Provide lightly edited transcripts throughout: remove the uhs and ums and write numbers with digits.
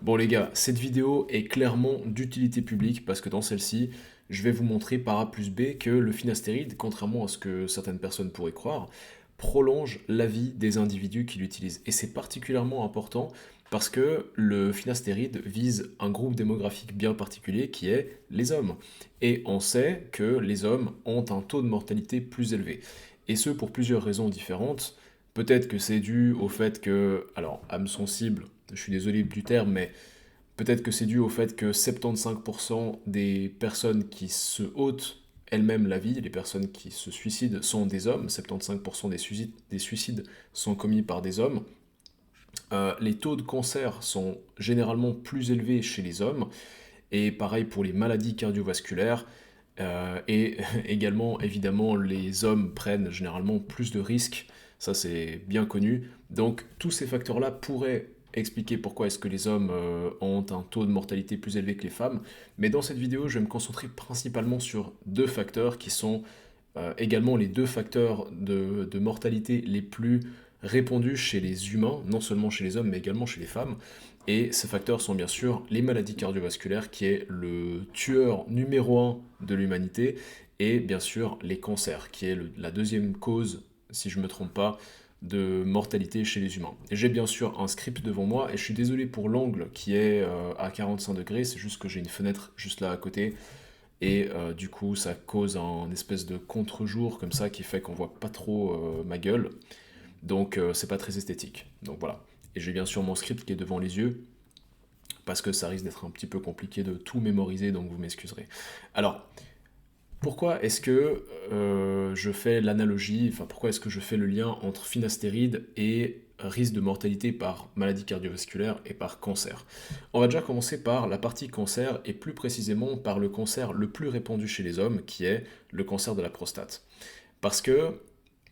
Bon les gars, cette vidéo est clairement d'utilité publique parce que dans celle-ci, je vais vous montrer par A plus B que le finastéride, contrairement à ce que certaines personnes pourraient croire, prolonge la vie des individus qui l'utilisent. Et c'est particulièrement important parce que le finastéride vise un groupe démographique bien particulier qui est les hommes. Et on sait que les hommes ont un taux de mortalité plus élevé. Et ce pour plusieurs raisons différentes. Peut-être que c'est dû au fait que, alors, âme sensible, je suis désolé du terme, mais peut-être que c'est dû au fait que 75% des personnes qui se ôtent elles-mêmes la vie, les personnes qui se suicident, sont des hommes. 75% des suicides sont commis par des hommes. Les taux de cancer sont généralement plus élevés chez les hommes. Et pareil pour les maladies cardiovasculaires. Et également, évidemment, les hommes prennent généralement plus de risques. Ça, c'est bien connu. Donc, tous ces facteurs-là pourraient expliquer pourquoi est-ce que les hommes ont un taux de mortalité plus élevé que les femmes. Mais dans cette vidéo, je vais me concentrer principalement sur deux facteurs qui sont également les deux facteurs de mortalité les plus répandus chez les humains, non seulement chez les hommes, mais également chez les femmes. Et ces facteurs sont bien sûr les maladies cardiovasculaires, qui est le tueur numéro un de l'humanité, et bien sûr les cancers, qui est la deuxième cause, si je ne me trompe pas, de mortalité chez les humains. Et j'ai bien sûr un script devant moi, et je suis désolé pour l'angle qui est à 45 degrés, c'est juste que j'ai une fenêtre juste là à côté, et du coup ça cause un espèce de contre-jour comme ça qui fait qu'on voit pas trop ma gueule, donc c'est pas très esthétique. Donc voilà. Et j'ai bien sûr mon script qui est devant les yeux, parce que ça risque d'être un petit peu compliqué de tout mémoriser, donc vous m'excuserez. Alors, pourquoi est-ce que je fais l'analogie, enfin pourquoi est-ce que je fais le lien entre finastéride et risque de mortalité par maladie cardiovasculaire et par cancer? On va déjà commencer par la partie cancer, et plus précisément par le cancer le plus répandu chez les hommes, qui est le cancer de la prostate. Parce que,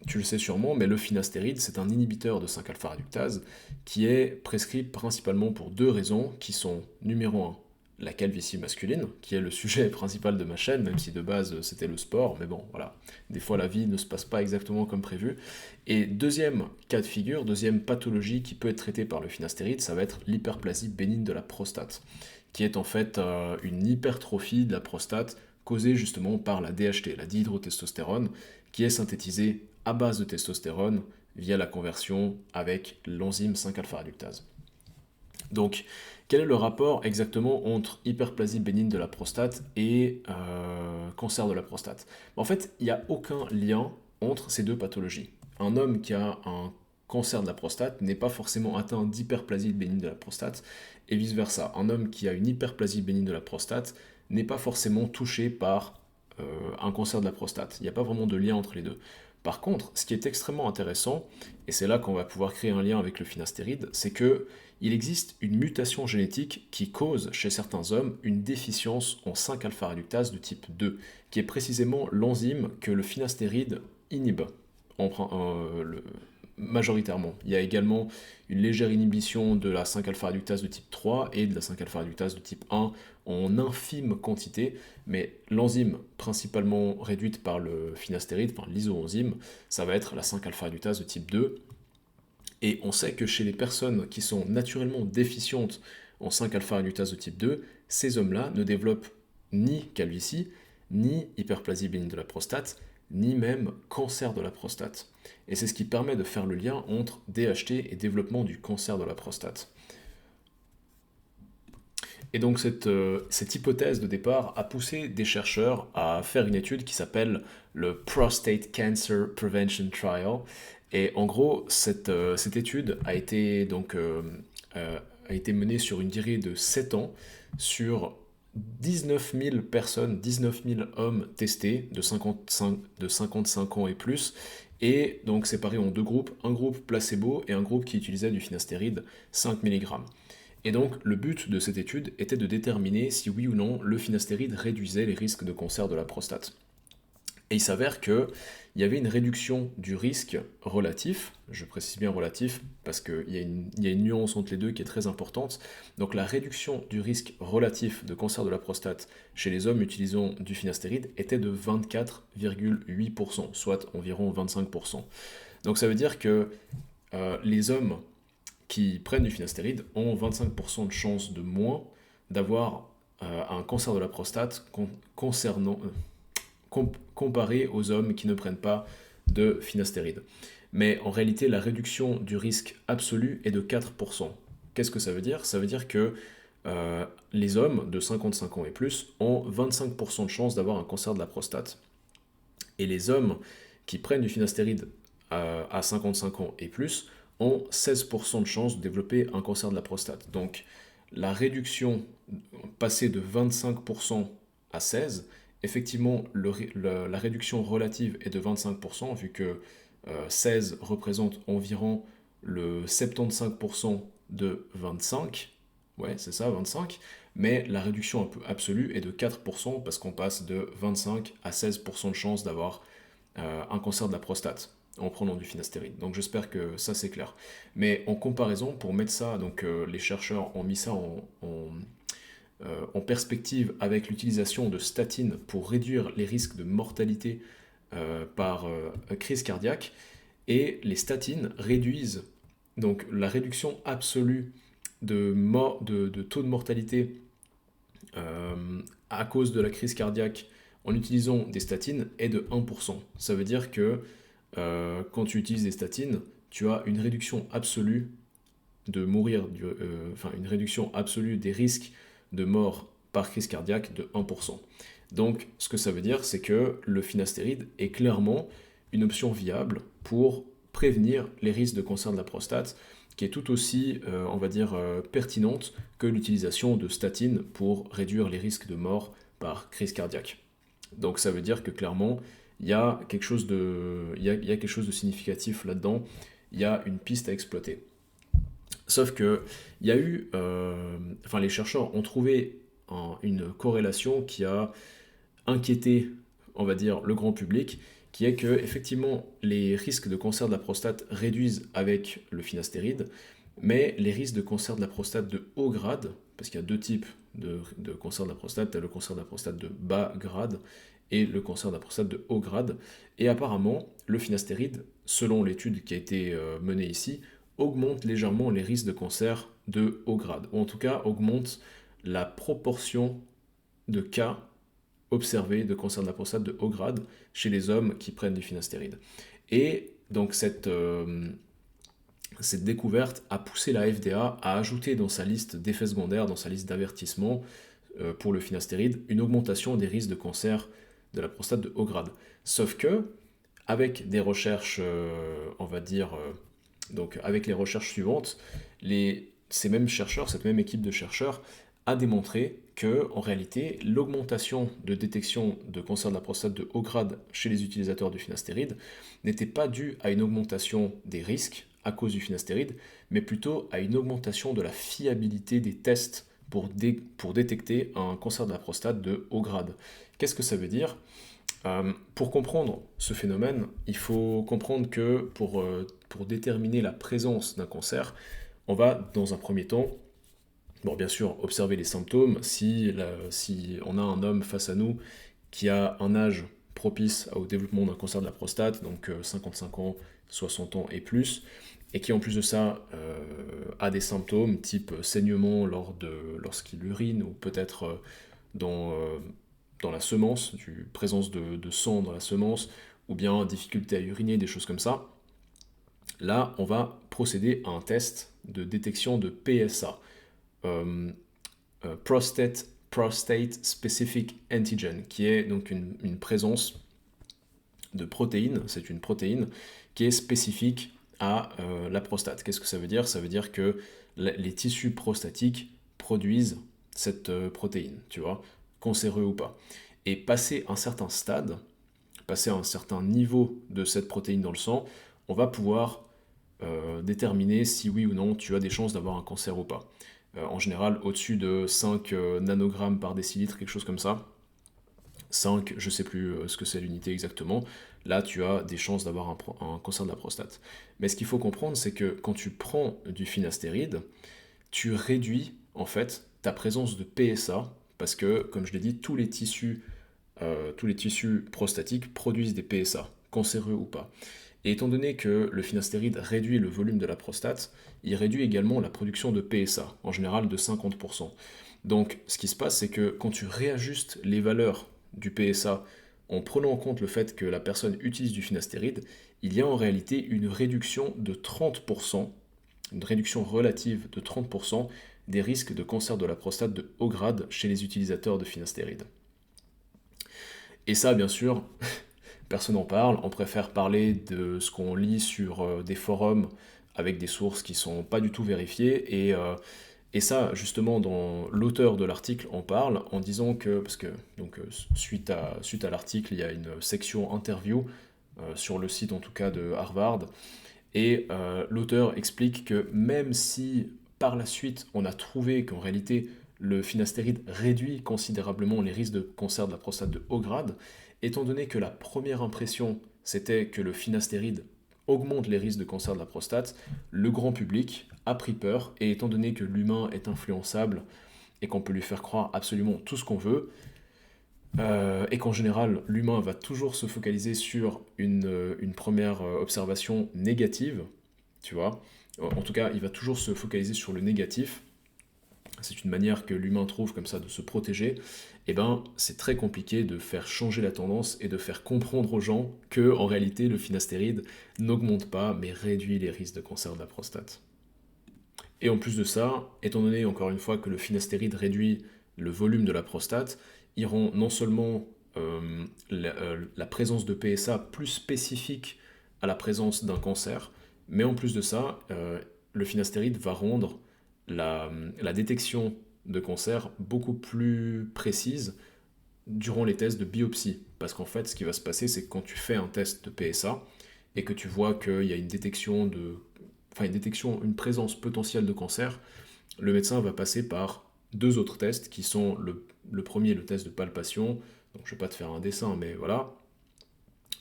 tu le sais sûrement, mais le finastéride, c'est un inhibiteur de 5-alpha-réductase qui est prescrit principalement pour deux raisons qui sont, numéro un, la calvitie masculine, qui est le sujet principal de ma chaîne, même si de base c'était le sport, mais bon, voilà, des fois la vie ne se passe pas exactement comme prévu. Et deuxième cas de figure, deuxième pathologie qui peut être traitée par le finastéride, ça va être l'hyperplasie bénigne de la prostate, qui est en fait une hypertrophie de la prostate causée justement par la DHT, la dihydrotestostérone, qui est synthétisée à base de testostérone via la conversion avec l'enzyme 5-alpha-réductase. Donc, quel est le rapport exactement entre hyperplasie bénigne de la prostate et cancer de la prostate? En fait, il n'y a aucun lien entre ces deux pathologies. Un homme qui a un cancer de la prostate n'est pas forcément atteint d'hyperplasie bénigne de la prostate, et vice-versa. Un homme qui a une hyperplasie bénigne de la prostate n'est pas forcément touché par un cancer de la prostate. Il n'y a pas vraiment de lien entre les deux. Par contre, ce qui est extrêmement intéressant, et c'est là qu'on va pouvoir créer un lien avec le finastéride, c'est que il existe une mutation génétique qui cause chez certains hommes une déficience en 5-alpha-réductase de type 2, qui est précisément l'enzyme que le finastéride inhibe majoritairement. Il y a également une légère inhibition de la 5-alpha-réductase de type 3 et de la 5-alpha-réductase de type 1 en infime quantité, mais l'enzyme principalement réduite par le finastéride, enfin l'isoenzyme, ça va être la 5-alpha-réductase de type 2. Et on sait que chez les personnes qui sont naturellement déficientes en 5-alpha-réductase de type 2, ces hommes-là ne développent ni calvitie, ni hyperplasie bénigne de la prostate, ni même cancer de la prostate. Et c'est ce qui permet de faire le lien entre DHT et développement du cancer de la prostate. Et donc cette hypothèse de départ a poussé des chercheurs à faire une étude qui s'appelle le Prostate Cancer Prevention Trial. Et en gros, cette étude a été menée sur une durée de 7 ans sur 19 000 personnes, 19 000 hommes testés de 55 ans et plus, et donc séparés en deux groupes, un groupe placebo et un groupe qui utilisait du finastéride 5 mg. Et donc le but de cette étude était de déterminer si oui ou non le finastéride réduisait les risques de cancer de la prostate. Et il s'avère qu'il y avait une réduction du risque relatif, je précise bien relatif, parce qu'il y a une nuance entre les deux qui est très importante. Donc la réduction du risque relatif de cancer de la prostate chez les hommes utilisant du finastéride était de 24,8%, soit environ 25%. Donc ça veut dire que les hommes qui prennent du finastéride ont 25% de chances de moins d'avoir un cancer de la prostate comparé aux hommes qui ne prennent pas de finastéride. Mais en réalité, la réduction du risque absolu est de 4%. Qu'est-ce que ça veut dire? Ça veut dire que les hommes de 55 ans et plus ont 25% de chances d'avoir un cancer de la prostate. Et les hommes qui prennent du finastéride à 55 ans et plus ont 16% de chances de développer un cancer de la prostate. Donc la réduction passée de 25% à 16%, effectivement la réduction relative est de 25%, vu que 16 représente environ le 75% de 25, ouais c'est ça 25, mais la réduction absolue est de 4% parce qu'on passe de 25 à 16% de chance d'avoir un cancer de la prostate en prenant du finastéride. Donc j'espère que ça c'est clair. Mais en comparaison, pour mettre ça, donc les chercheurs ont mis ça en perspective avec l'utilisation de statines pour réduire les risques de mortalité par crise cardiaque. Et les statines réduisent donc la réduction absolue de taux de mortalité à cause de la crise cardiaque en utilisant des statines est de 1%. Ça veut dire que quand tu utilises des statines, tu as une réduction absolue de mourir, une réduction absolue des risques de mort par crise cardiaque de 1%. Donc ce que ça veut dire, c'est que le finastéride est clairement une option viable pour prévenir les risques de cancer de la prostate, qui est tout aussi, on va dire, pertinente que l'utilisation de statines pour réduire les risques de mort par crise cardiaque. Donc ça veut dire que clairement, il y a quelque chose de significatif là-dedans, il y a une piste à exploiter. Sauf que il y a eu, les chercheurs ont trouvé une corrélation qui a inquiété, on va dire, le grand public, qui est que effectivement les risques de cancer de la prostate réduisent avec le finastéride, mais les risques de cancer de la prostate de haut grade, parce qu'il y a deux types de cancer de la prostate, tu as le cancer de la prostate de bas grade et le cancer de la prostate de haut grade, et apparemment le finastéride, selon l'étude qui a été menée ici, augmente légèrement les risques de cancer de haut grade, ou en tout cas augmente la proportion de cas observés de cancer de la prostate de haut grade chez les hommes qui prennent du finastéride. Et donc cette découverte a poussé la FDA à ajouter dans sa liste d'effets secondaires, dans sa liste d'avertissements pour le finastéride, une augmentation des risques de cancer de la prostate de haut grade. Sauf que, avec des recherches, donc avec les recherches suivantes, ces mêmes chercheurs, cette même équipe de chercheurs, a démontré que, en réalité, l'augmentation de détection de cancer de la prostate de haut grade chez les utilisateurs du finastéride n'était pas due à une augmentation des risques à cause du finastéride, mais plutôt à une augmentation de la fiabilité des tests pour détecter un cancer de la prostate de haut grade. Qu'est-ce que ça veut dire ? Pour comprendre ce phénomène, il faut comprendre que pour déterminer la présence d'un cancer, on va, dans un premier temps, bien sûr, observer les symptômes. Si on a un homme face à nous qui a un âge propice au développement d'un cancer de la prostate, donc 55 ans, 60 ans et plus, et qui en plus de ça a des symptômes type saignement lorsqu'il urine, ou peut-être dans la semence, présence de sang dans la semence, ou bien difficulté à uriner, des choses comme ça, là, on va procéder à un test de détection de PSA. Prostate Specific Antigen, qui est donc une présence de protéines. C'est une protéine qui est spécifique à la prostate. Qu'est-ce que ça veut dire ? Ça veut dire que les tissus prostatiques produisent cette protéine, tu vois, cancéreux ou pas. Et passer un certain stade, passer un certain niveau de cette protéine dans le sang, on va pouvoir déterminer si oui ou non tu as des chances d'avoir un cancer ou pas. En général, au-dessus de 5 nanogrammes par décilitre, quelque chose comme ça. 5, je ne sais plus ce que c'est l'unité exactement. Là, tu as des chances d'avoir un cancer de la prostate. Mais ce qu'il faut comprendre, c'est que quand tu prends du finastéride, tu réduis en fait ta présence de PSA, parce que, comme je l'ai dit, tous les tissus prostatiques produisent des PSA, cancéreux ou pas. Et étant donné que le finastéride réduit le volume de la prostate, il réduit également la production de PSA, en général de 50%. Donc ce qui se passe, c'est que quand tu réajustes les valeurs du PSA en prenant en compte le fait que la personne utilise du finastéride, il y a en réalité une réduction de 30%, une réduction relative de 30% des risques de cancer de la prostate de haut grade chez les utilisateurs de finastéride. Et ça, bien sûr, personne n'en parle, on préfère parler de ce qu'on lit sur des forums avec des sources qui sont pas du tout vérifiées, et ça, justement, dans l'auteur de l'article en parle en disant que, parce que donc, suite à l'article, il y a une section interview sur le site en tout cas de Harvard, et l'auteur explique que même si par la suite on a trouvé qu'en réalité le finastéride réduit considérablement les risques de cancer de la prostate de haut grade, étant donné que la première impression c'était que le finastéride augmente les risques de cancer de la prostate, le grand public a pris peur, et étant donné que l'humain est influençable et qu'on peut lui faire croire absolument tout ce qu'on veut, et qu'en général l'humain va toujours se focaliser sur une première observation négative, tu vois, en tout cas il va toujours se focaliser sur le négatif, c'est une manière que l'humain trouve comme ça de se protéger, et ben c'est très compliqué de faire changer la tendance et de faire comprendre aux gens que en réalité le finastéride n'augmente pas mais réduit les risques de cancer de la prostate. Et en plus de ça, étant donné encore une fois que le finastéride réduit le volume de la prostate, il rend non seulement la présence de PSA plus spécifique à la présence d'un cancer, mais en plus de ça, le finastéride va rendre la détection de cancer beaucoup plus précise durant les tests de biopsie. Parce qu'en fait, ce qui va se passer, c'est que quand tu fais un test de PSA et que tu vois qu'il y a une détection une présence potentielle de cancer, le médecin va passer par deux autres tests qui sont le premier, le test de palpation. Donc, je ne vais pas te faire un dessin, mais voilà.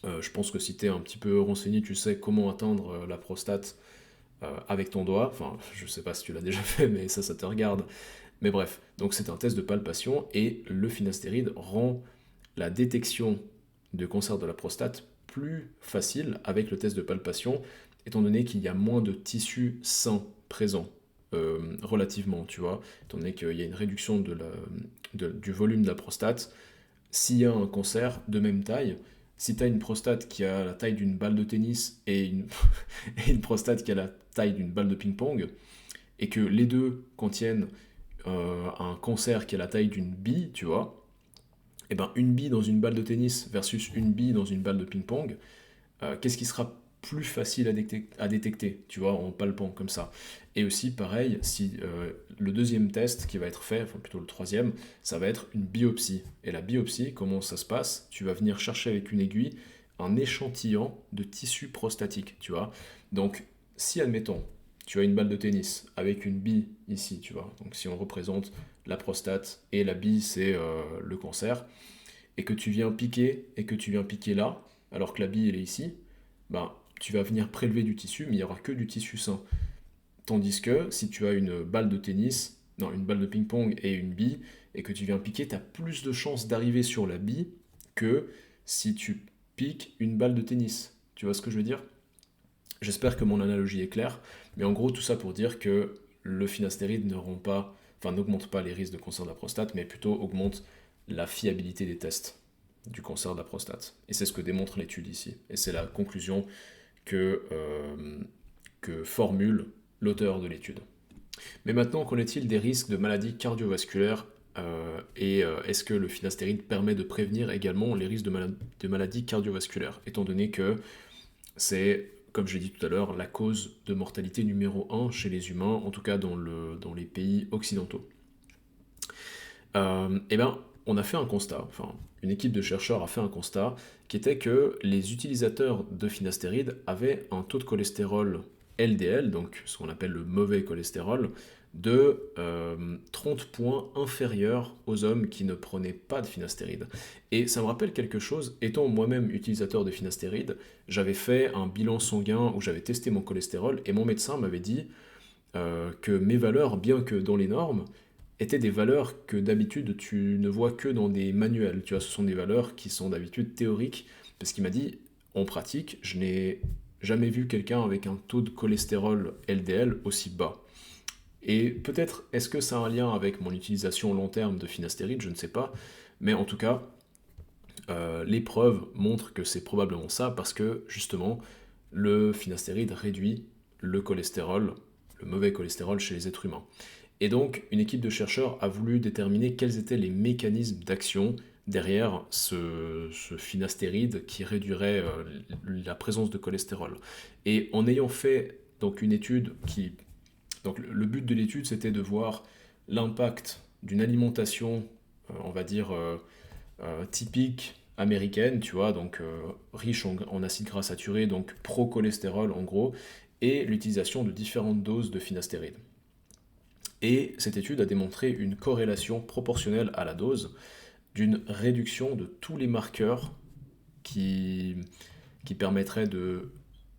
Je pense que si tu es un petit peu renseigné, tu sais comment atteindre la prostate avec ton doigt. Enfin, je ne sais pas si tu l'as déjà fait, mais ça te regarde. Mais bref, donc c'est un test de palpation, et le finastéride rend la détection de cancer de la prostate plus facile avec le test de palpation, étant donné qu'il y a moins de tissus sains présents, relativement, tu vois, étant donné qu'il y a une réduction du volume de la prostate. S'il y a un cancer de même taille, si tu as une prostate qui a la taille d'une balle de tennis et une prostate qui a la taille d'une balle de ping-pong, et que les deux contiennent un cancer qui a la taille d'une bille, tu vois, et ben une bille dans une balle de tennis versus une bille dans une balle de ping-pong, qu'est-ce qui sera plus facile à détecter, tu vois, en palpant comme ça. Et aussi, pareil, si le deuxième test qui va être fait, enfin plutôt le troisième, ça va être une biopsie. Et la biopsie, comment ça se passe? Tu vas venir chercher avec une aiguille un échantillon de tissu prostatique, tu vois. Donc, si, admettons, tu as une balle de tennis avec une bille ici, tu vois, donc si on représente la prostate et la bille, c'est le cancer, et que tu viens piquer là, alors que la bille elle est ici, ben, tu vas venir prélever du tissu, mais il n'y aura que du tissu sain. Tandis que si tu as une balle de tennis, non, une balle de ping-pong et une bille, et que tu viens piquer, tu as plus de chances d'arriver sur la bille que si tu piques une balle de tennis. Tu vois ce que je veux dire? J'espère que mon analogie est claire, mais en gros, tout ça pour dire que le finastéride n'augmente pas les risques de cancer de la prostate, mais plutôt augmente la fiabilité des tests du cancer de la prostate. Et c'est ce que démontre l'étude ici. Et c'est la conclusion que formule l'auteur de l'étude. Mais maintenant, qu'en est-il des risques de maladies cardiovasculaires, est-ce que le finastéride permet de prévenir également les risques de maladies cardiovasculaires, étant donné que c'est, comme je l'ai dit tout à l'heure, la cause de mortalité numéro 1 chez les humains, en tout cas dans les pays occidentaux. Eh bien, on a fait un constat, enfin, une équipe de chercheurs a fait un constat qui était que les utilisateurs de finastéride avaient un taux de cholestérol LDL, donc ce qu'on appelle le mauvais cholestérol, de 30 points inférieur aux hommes qui ne prenaient pas de finastéride. Et ça me rappelle quelque chose, étant moi-même utilisateur de finastéride, j'avais fait un bilan sanguin où j'avais testé mon cholestérol, et mon médecin m'avait dit que mes valeurs, bien que dans les normes, étaient des valeurs que d'habitude tu ne vois que dans des manuels. Tu vois, ce sont des valeurs qui sont d'habitude théoriques, parce qu'il m'a dit, en pratique, jamais vu quelqu'un avec un taux de cholestérol LDL aussi bas. Et peut-être, est-ce que ça a un lien avec mon utilisation long terme de finastéride? Je ne sais pas. Mais en tout cas, les preuves montrent que c'est probablement ça parce que justement, le finastéride réduit le cholestérol, le mauvais cholestérol chez les êtres humains. Et donc, une équipe de chercheurs a voulu déterminer quels étaient les mécanismes d'action derrière ce finastéride qui réduirait la présence de cholestérol. Et en ayant fait donc une étude qui... Donc le but de l'étude, c'était de voir l'impact d'une alimentation, on va dire, typique américaine, tu vois, donc riche en acides gras saturés, donc pro-cholestérol en gros, et l'utilisation de différentes doses de finastéride. Et cette étude a démontré une corrélation proportionnelle à la dose d'une réduction de tous les marqueurs qui, qui permettraient de,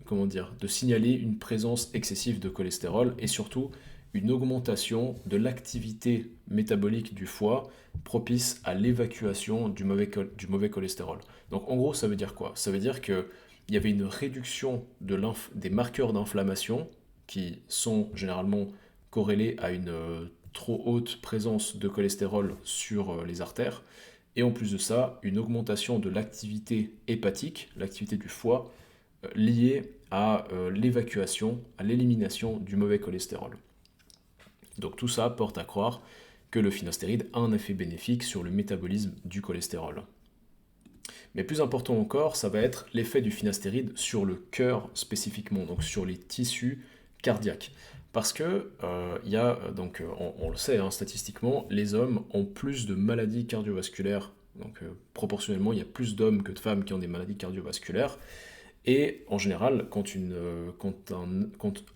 comment dire, de signaler une présence excessive de cholestérol et surtout une augmentation de l'activité métabolique du foie propice à l'évacuation du mauvais cholestérol. Donc en gros, ça veut dire quoi? Ça veut dire qu'il y avait une réduction des marqueurs d'inflammation qui sont généralement corrélés à une trop haute présence de cholestérol sur les artères. Et en plus de ça, une augmentation de l'activité hépatique, l'activité du foie, liée à l'évacuation, à l'élimination du mauvais cholestérol. Donc tout ça porte à croire que le finastéride a un effet bénéfique sur le métabolisme du cholestérol. Mais plus important encore, ça va être l'effet du finastéride sur le cœur spécifiquement, donc sur les tissus cardiaques. Parce que, on le sait, hein, statistiquement, les hommes ont plus de maladies cardiovasculaires. Donc proportionnellement, il y a plus d'hommes que de femmes qui ont des maladies cardiovasculaires. Et en général, quand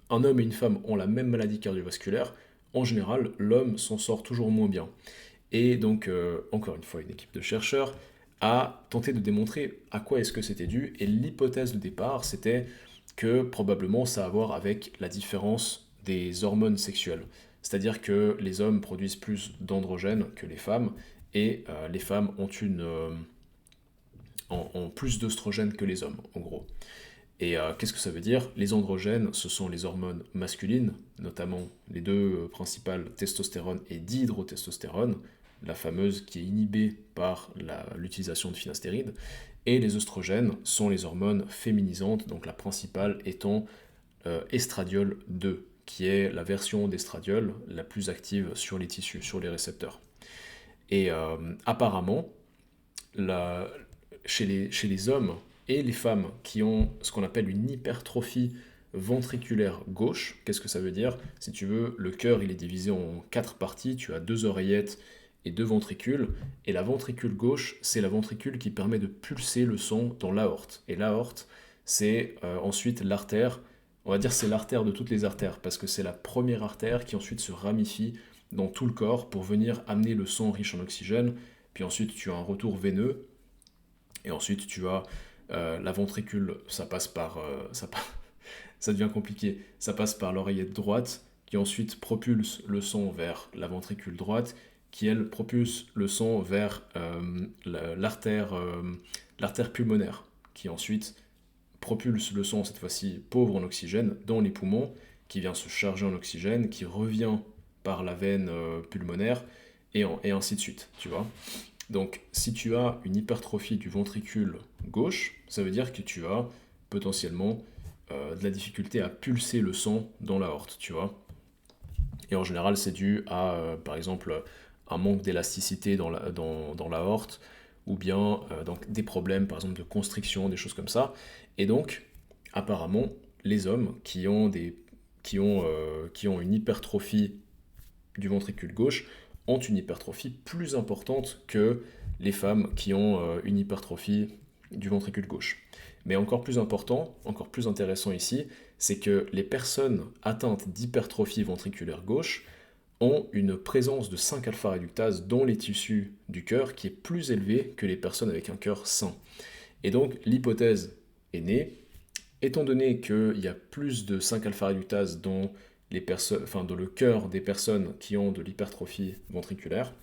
un homme et une femme ont la même maladie cardiovasculaire, en général, l'homme s'en sort toujours moins bien. Et donc, encore une fois, une équipe de chercheurs a tenté de démontrer à quoi est-ce que c'était dû. Et l'hypothèse de départ, c'était que probablement ça a à voir avec la différence des hormones sexuelles. C'est-à-dire que les hommes produisent plus d'androgènes que les femmes, et les femmes ont plus d'oestrogènes que les hommes, en gros. Et qu'est-ce que ça veut dire? Les androgènes, ce sont les hormones masculines, notamment les deux principales, testostérone et dihydrotestostérone, la fameuse qui est inhibée par l'utilisation de finastéride. Et les oestrogènes sont les hormones féminisantes, donc la principale étant estradiol 2, qui est la version d'estradiol la plus active sur les tissus, sur les récepteurs. Et apparemment, la, chez les hommes et les femmes qui ont ce qu'on appelle une hypertrophie ventriculaire gauche, qu'est-ce que ça veut dire? Si tu veux, le cœur il est divisé en 4 parties, tu as 2 oreillettes et 2 ventricules, et la ventricule gauche, c'est la ventricule qui permet de pulser le sang dans l'aorte. Et l'aorte, c'est ensuite l'artère, on va dire c'est l'artère de toutes les artères, parce que c'est la première artère qui ensuite se ramifie dans tout le corps pour venir amener le sang riche en oxygène, puis ensuite tu as un retour veineux, et ensuite tu as la ventricule, ça devient compliqué, ça passe par l'oreillette droite, qui ensuite propulse le sang vers la ventricule droite, qui elle propulse le sang vers l'artère pulmonaire, qui ensuite propulse le sang, cette fois-ci pauvre en oxygène, dans les poumons, qui vient se charger en oxygène, qui revient par la veine pulmonaire, et ainsi de suite, tu vois. Donc, si tu as une hypertrophie du ventricule gauche, ça veut dire que tu as potentiellement de la difficulté à pulser le sang dans l'aorte, tu vois. Et en général, c'est dû à, par exemple, un manque d'élasticité dans l'aorte, ou bien donc des problèmes, par exemple, de constriction, des choses comme ça. Et donc, apparemment, les hommes qui ont une hypertrophie du ventricule gauche ont une hypertrophie plus importante que les femmes qui ont une hypertrophie du ventricule gauche. Mais encore plus important, encore plus intéressant ici, c'est que les personnes atteintes d'hypertrophie ventriculaire gauche ont une présence de 5-alpha-réductase dans les tissus du cœur qui est plus élevée que les personnes avec un cœur sain. Et donc l'hypothèse est née, étant donné qu'il y a plus de 5-alpha-réductase dans dans le cœur des personnes qui ont de l'hypertrophie ventriculaire,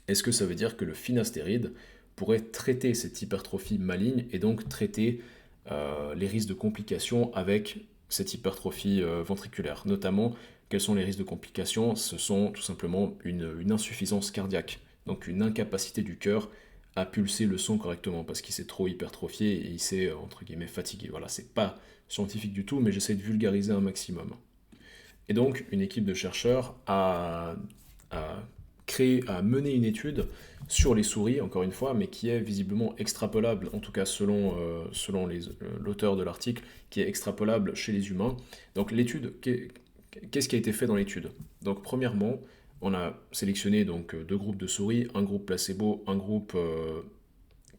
est-ce que ça veut dire que le finastéride pourrait traiter cette hypertrophie maligne et donc traiter les risques de complications avec cette hypertrophie ventriculaire. Notamment, quels sont les risques de complications? Ce sont tout simplement une insuffisance cardiaque, donc une incapacité du cœur à pulser le sang correctement parce qu'il s'est trop hypertrophié et il s'est entre guillemets fatigué. Voilà, c'est pas scientifique du tout, mais j'essaie de vulgariser un maximum. Et donc, une équipe de chercheurs a a mené une étude sur les souris, encore une fois, mais qui est visiblement extrapolable, en tout cas selon l'auteur de l'article, qui est extrapolable chez les humains. Donc l'étude, qu'est-ce qui a été fait dans l'étude? Donc premièrement, on a sélectionné donc deux groupes de souris, un groupe placebo, un groupe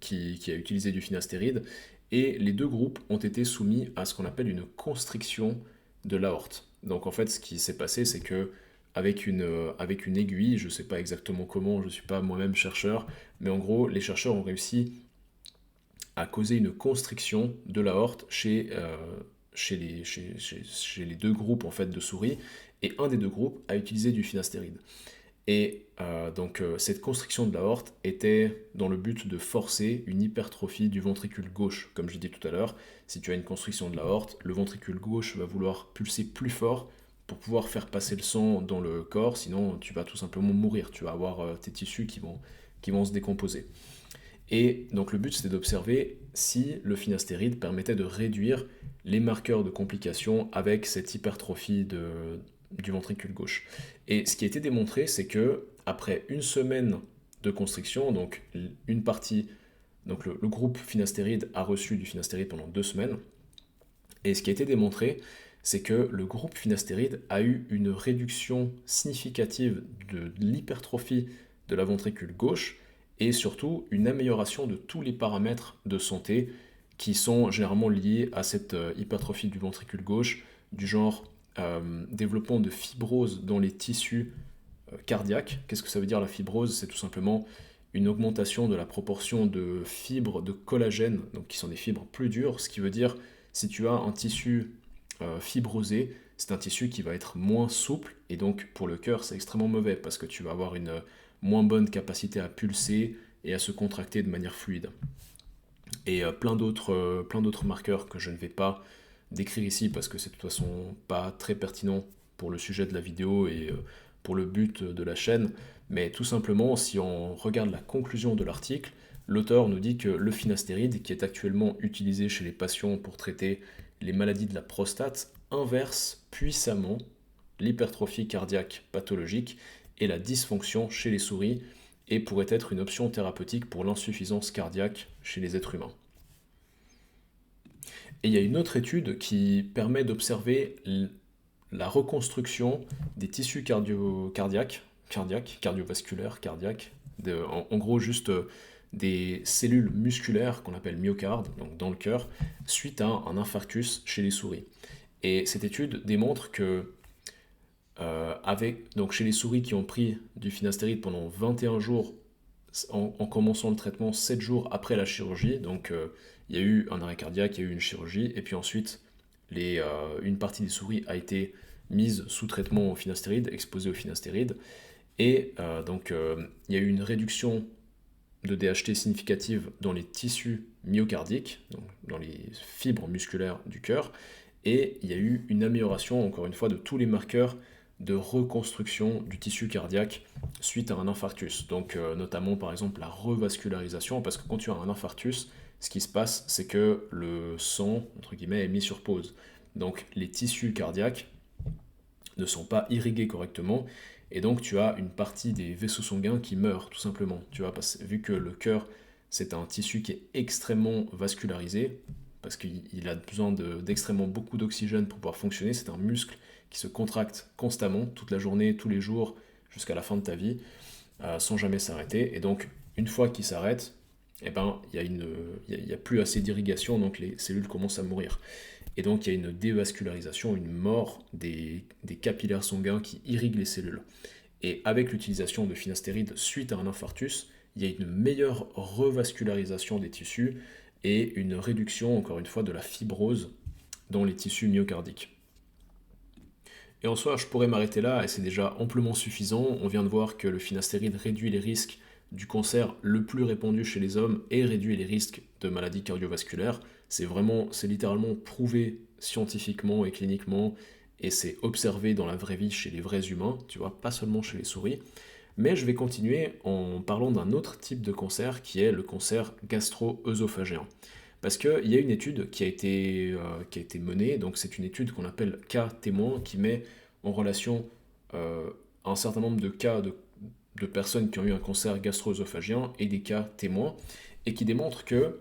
qui a utilisé du finastéride, et les deux groupes ont été soumis à ce qu'on appelle une constriction de l'aorte. Donc en fait, ce qui s'est passé, c'est que avec une aiguille, je ne sais pas exactement comment, je ne suis pas moi-même chercheur, mais en gros, les chercheurs ont réussi à causer une constriction de l'aorte chez les deux groupes en fait, de souris, et un des deux groupes a utilisé du finastéride. Et cette constriction de l'aorte était dans le but de forcer une hypertrophie du ventricule gauche. Comme je l'ai dit tout à l'heure, si tu as une constriction de l'aorte, le ventricule gauche va vouloir pulser plus fort pour pouvoir faire passer le sang dans le corps, sinon tu vas tout simplement mourir, tu vas avoir tes tissus qui vont se décomposer. Et donc le but c'était d'observer si le finastéride permettait de réduire les marqueurs de complications avec cette hypertrophie du ventricule gauche. Et ce qui a été démontré, c'est que après une semaine de constriction, donc une partie, donc le groupe finastéride a reçu du finastéride pendant 2 semaines, et ce qui a été démontré, c'est que le groupe finastéride a eu une réduction significative de l'hypertrophie de la ventricule gauche et surtout une amélioration de tous les paramètres de santé qui sont généralement liés à cette hypertrophie du ventricule gauche, du genre développement de fibrose dans les tissus cardiaques. Qu'est-ce que ça veut dire la fibrose? C'est tout simplement une augmentation de la proportion de fibres de collagène, donc qui sont des fibres plus dures, ce qui veut dire si tu as un tissu fibrosé, c'est un tissu qui va être moins souple, et donc pour le cœur c'est extrêmement mauvais parce que tu vas avoir une moins bonne capacité à pulser et à se contracter de manière fluide. Et plein d'autres marqueurs que je ne vais pas décrire ici parce que c'est de toute façon pas très pertinent pour le sujet de la vidéo et pour le but de la chaîne, mais tout simplement si on regarde la conclusion de l'article, l'auteur nous dit que le finastéride, qui est actuellement utilisé chez les patients pour traiter les maladies de la prostate, inverse puissamment l'hypertrophie cardiaque pathologique et la dysfonction chez les souris et pourrait être une option thérapeutique pour l'insuffisance cardiaque chez les êtres humains. Et il y a une autre étude qui permet d'observer la reconstruction des tissus cardiovasculaires, cardiaques, en gros juste des cellules musculaires qu'on appelle myocardes, donc dans le cœur, suite à un infarctus chez les souris. Et cette étude démontre que donc chez les souris qui ont pris du finastéride pendant 21 jours en commençant le traitement 7 jours après la chirurgie, donc il y a eu un arrêt cardiaque, il y a eu une chirurgie, et puis ensuite une partie des souris a été mise sous traitement au finastéride, exposée au finastéride, et il y a eu une réduction de DHT significative dans les tissus myocardiques, donc dans les fibres musculaires du cœur, et il y a eu une amélioration, encore une fois, de tous les marqueurs de reconstruction du tissu cardiaque suite à un infarctus. Donc notamment par exemple la revascularisation, parce que quand tu as un infarctus, ce qui se passe, c'est que le sang, entre guillemets, est mis sur pause. Donc les tissus cardiaques ne sont pas irrigués correctement, et donc tu as une partie des vaisseaux sanguins qui meurent tout simplement. Tu vois, vu que le cœur, c'est un tissu qui est extrêmement vascularisé, parce qu'il a besoin d'extrêmement beaucoup d'oxygène pour pouvoir fonctionner, c'est un muscle qui se contracte constamment, toute la journée, tous les jours, jusqu'à la fin de ta vie, sans jamais s'arrêter. Et donc, une fois qu'il s'arrête, eh ben, il y a plus assez d'irrigation, donc les cellules commencent à mourir. Et donc, il y a une dévascularisation, une mort des capillaires sanguins qui irriguent les cellules. Et avec l'utilisation de finastéride suite à un infarctus, il y a une meilleure revascularisation des tissus et une réduction, encore une fois, de la fibrose dans les tissus myocardiques. Et en soi, je pourrais m'arrêter là, et c'est déjà amplement suffisant. On vient de voir que le finastéride réduit les risques du cancer le plus répandu chez les hommes et réduit les risques de maladies cardiovasculaires. c'est littéralement prouvé scientifiquement et cliniquement, et c'est observé dans la vraie vie chez les vrais humains, tu vois, pas seulement chez les souris. Mais je vais continuer en parlant d'un autre type de cancer qui est le cancer gastro-œsophagien. Parce qu'il y a une étude qui a été menée, donc c'est une étude qu'on appelle cas témoin, qui met en relation euh, un certain nombre de cas de personnes qui ont eu un cancer gastro-œsophagien et des cas témoins, et qui démontre que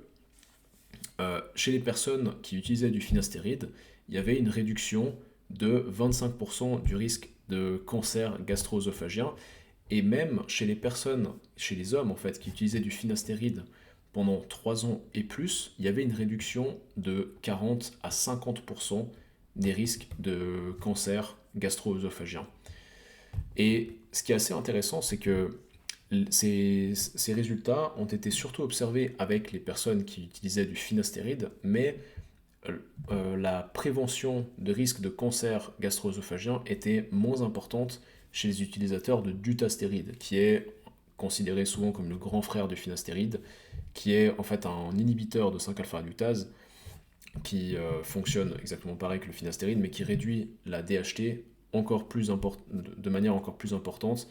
chez les personnes qui utilisaient du finastéride, il y avait une réduction de 25% du risque de cancer gastro-œsophagien, et même chez les personnes, chez les hommes en fait, qui utilisaient du finastéride pendant 3 ans et plus, il y avait une réduction de 40 à 50% des risques de cancer gastro-œsophagien. Et ce qui est assez intéressant, c'est que ces résultats ont été surtout observés avec les personnes qui utilisaient du finastéride, mais la prévention de risque de cancer gastro-œsophagien était moins importante chez les utilisateurs de dutastéride, qui est considéré souvent comme le grand frère du finastéride, qui est en fait un inhibiteur de 5-alpha-adutase qui fonctionne exactement pareil que le finastéride, mais qui réduit la DHT de manière encore plus importante.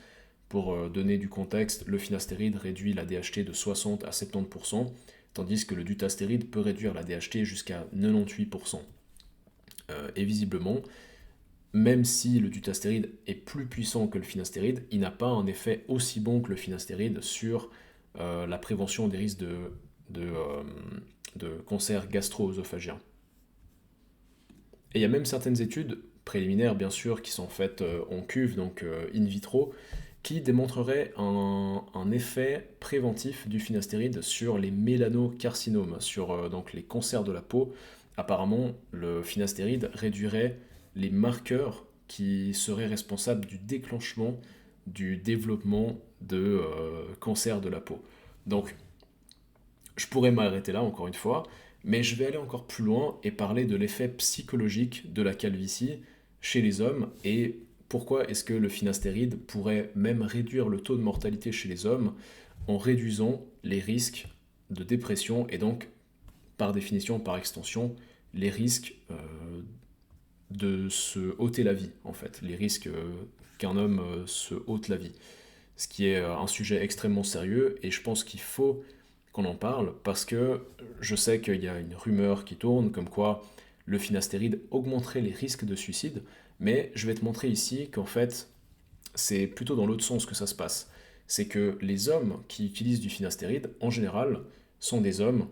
Pour donner du contexte, le finastéride réduit la DHT de 60 à 70%, tandis que le dutastéride peut réduire la DHT jusqu'à 98%. Et visiblement, même si le dutastéride est plus puissant que le finastéride, il n'a pas un effet aussi bon que le finastéride sur la prévention des risques de, euh, de cancer gastro-œsophagien. Et il y a même certaines études préliminaires, bien sûr, qui sont faites en cuve, donc in vitro, qui démontreraient un effet préventif du finastéride sur les mélanocarcinomes, sur donc les cancers de la peau. Apparemment, le finastéride réduirait les marqueurs qui seraient responsables du déclenchement du développement de cancer de la peau. Donc, je pourrais m'arrêter là, encore une fois, mais je vais aller encore plus loin et parler de l'effet psychologique de la calvitie chez les hommes et pourquoi est-ce que le finastéride pourrait même réduire le taux de mortalité chez les hommes en réduisant les risques de dépression et donc, par définition, par extension, les risques de se ôter la vie, en fait, les risques qu'un homme se ôte la vie. Ce qui est un sujet extrêmement sérieux et je pense qu'il faut qu'on en parle parce que je sais qu'il y a une rumeur qui tourne comme quoi le finastéride augmenterait les risques de suicide, mais je vais te montrer ici qu'en fait c'est plutôt dans l'autre sens que ça se passe. C'est que les hommes qui utilisent du finastéride, en général, sont des hommes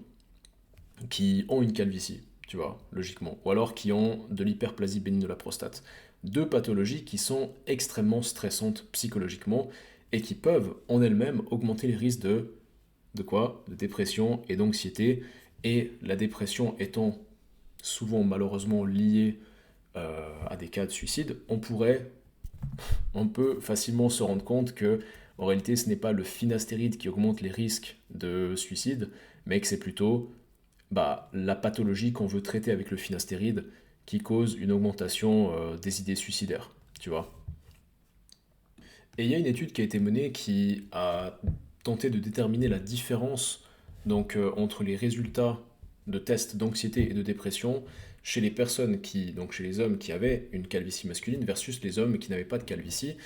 qui ont une calvitie, tu vois, logiquement, ou alors qui ont de l'hyperplasie bénigne de la prostate. Deux pathologies qui sont extrêmement stressantes psychologiquement et qui peuvent en elles-mêmes augmenter les risques de quoi? De dépression et d'anxiété, et la dépression étant souvent malheureusement liée à des cas de suicide, on peut facilement se rendre compte que en réalité ce n'est pas le finastéride qui augmente les risques de suicide, mais que c'est plutôt la pathologie qu'on veut traiter avec le finastéride qui cause une augmentation des idées suicidaires, tu vois. Et il y a une étude qui a été menée qui a tenté de déterminer la différence donc, entre les résultats de tests d'anxiété et de dépression chez les personnes donc chez les hommes qui avaient une calvitie masculine versus les hommes qui n'avaient pas de calvitie.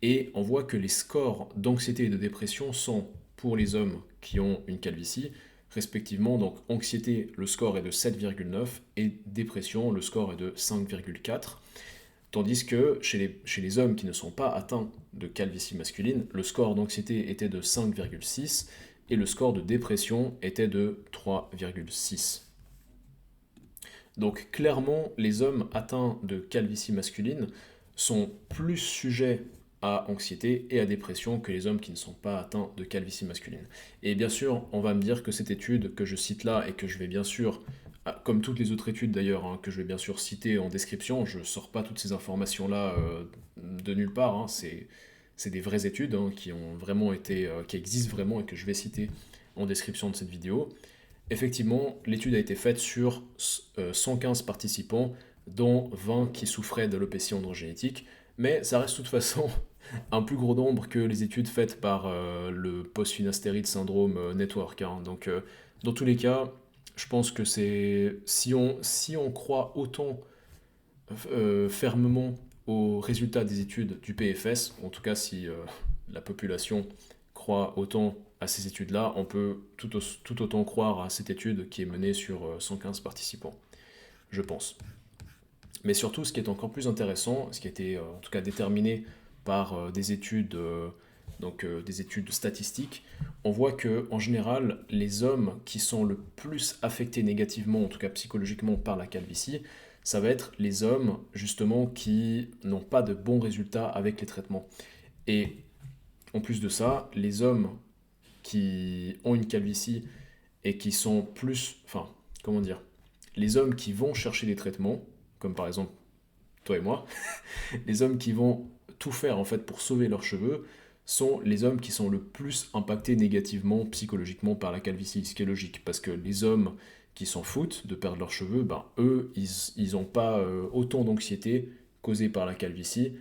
Et on voit que les scores d'anxiété et de dépression sont, pour les hommes qui ont une calvitie, respectivement, donc anxiété, le score est de 7,9 et dépression, le score est de 5,4. Tandis que chez les hommes qui ne sont pas atteints de calvitie masculine, le score d'anxiété était de 5,6 et le score de dépression était de 3,6. Donc clairement, les hommes atteints de calvitie masculine sont plus sujets à anxiété et à dépression que les hommes qui ne sont pas atteints de calvitie masculine. Et bien sûr, on va me dire que cette étude que je cite là et que je vais bien sûr, comme toutes les autres études d'ailleurs, hein, que je vais bien sûr citer en description, je ne sors pas toutes ces informations-là de nulle part, hein, c'est des vraies études hein, qui ont vraiment été, qui existent vraiment et que je vais citer en description de cette vidéo. Effectivement, l'étude a été faite sur 115 participants, dont 20 qui souffraient d'alopécie androgénétique, mais ça reste de toute façon un plus gros nombre que les études faites par le Post-Finastéride Syndrome Network, hein. Donc, dans tous les cas, Je pense que c'est si on croit autant fermement aux résultats des études du PFS, en tout cas si la population croit autant à ces études-là, on peut tout autant croire à cette étude qui est menée sur 115 participants, je pense. Mais surtout, ce qui est encore plus intéressant, ce qui a été en tout cas déterminé par des études, des études statistiques, on voit que en général, les hommes qui sont le plus affectés négativement, en tout cas psychologiquement, par la calvitie, ça va être les hommes justement qui n'ont pas de bons résultats avec les traitements. Et en plus de ça, les hommes qui ont une calvitie et qui sont plus, enfin, comment dire, les hommes qui vont chercher des traitements, comme par exemple toi et moi, les hommes qui vont tout faire en fait pour sauver leurs cheveux sont les hommes qui sont le plus impactés négativement psychologiquement par la calvitie, ce qui est logique, parce que les hommes qui s'en foutent de perdre leurs cheveux, ben, eux, ils n'ont pas autant d'anxiété causée par la calvitie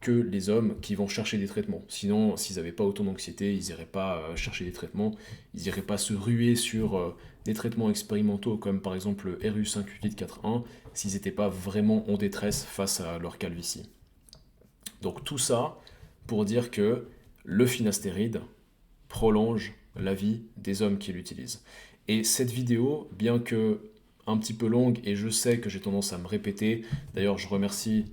que les hommes qui vont chercher des traitements. Sinon, s'ils n'avaient pas autant d'anxiété, ils n'iraient pas chercher des traitements, ils n'iraient pas se ruer sur des traitements expérimentaux comme par exemple le RU58841 s'ils n'étaient pas vraiment en détresse face à leur calvitie. Donc tout ça pour dire que le finastéride prolonge la vie des hommes qui l'utilisent. Et cette vidéo, bien que un petit peu longue, et je sais que j'ai tendance à me répéter, d'ailleurs je remercie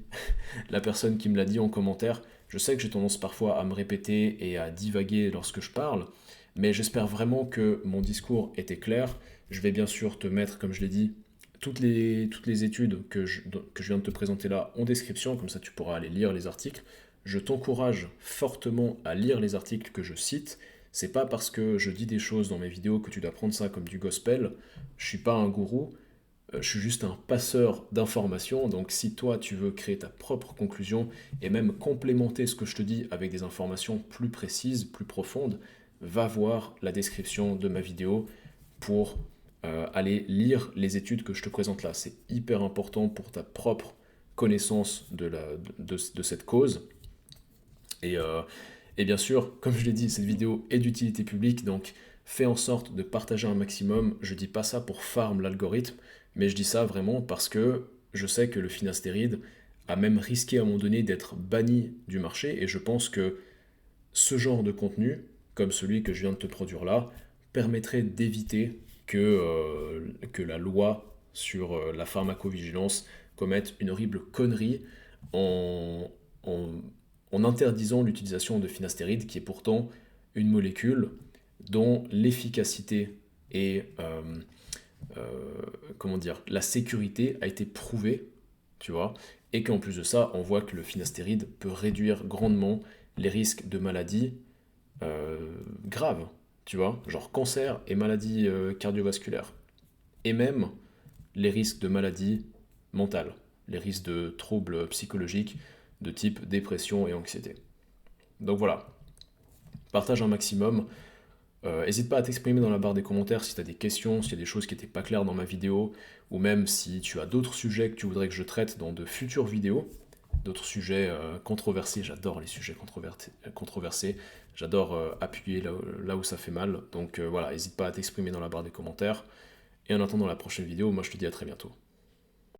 la personne qui me l'a dit en commentaire, je sais que j'ai tendance parfois à me répéter et à divaguer lorsque je parle, mais j'espère vraiment que mon discours était clair. Je vais bien sûr te mettre, comme je l'ai dit, toutes les études que je viens de te présenter là en description, comme ça tu pourras aller lire les articles. Je t'encourage fortement à lire les articles que je cite. C'est pas parce que je dis des choses dans mes vidéos que tu dois prendre ça comme du gospel. Je suis pas un gourou, je suis juste un passeur d'informations. Donc si toi tu veux créer ta propre conclusion et même complémenter ce que je te dis avec des informations plus précises, plus profondes, va voir la description de ma vidéo pour aller lire les études que je te présente là. C'est hyper important pour ta propre connaissance de cette cause. Et, euh, et bien sûr, comme je l'ai dit, cette vidéo est d'utilité publique, donc fais en sorte de partager un maximum. Je dis pas ça pour farm l'algorithme, mais je dis ça vraiment parce que je sais que le finastéride a même risqué à un moment donné d'être banni du marché, et je pense que ce genre de contenu, comme celui que je viens de te produire là, permettrait d'éviter que la loi sur la pharmacovigilance commette une horrible connerie en, en, en interdisant l'utilisation de finastéride, qui est pourtant une molécule dont l'efficacité et comment dire, la sécurité a été prouvée, tu vois, et qu'en plus de ça, on voit que le finastéride peut réduire grandement les risques de maladies graves, tu vois, genre cancer et maladies cardiovasculaires, et même les risques de maladies mentales, les risques de troubles psychologiques de type dépression et anxiété. Donc voilà, partage un maximum. N'hésite pas à t'exprimer dans la barre des commentaires si tu as des questions, s'il y a des choses qui n'étaient pas claires dans ma vidéo, ou même si tu as d'autres sujets que tu voudrais que je traite dans de futures vidéos, d'autres sujets controversés. J'adore les sujets controversés, j'adore appuyer là où ça fait mal. Donc voilà, n'hésite pas à t'exprimer dans la barre des commentaires. Et en attendant la prochaine vidéo, moi je te dis à très bientôt.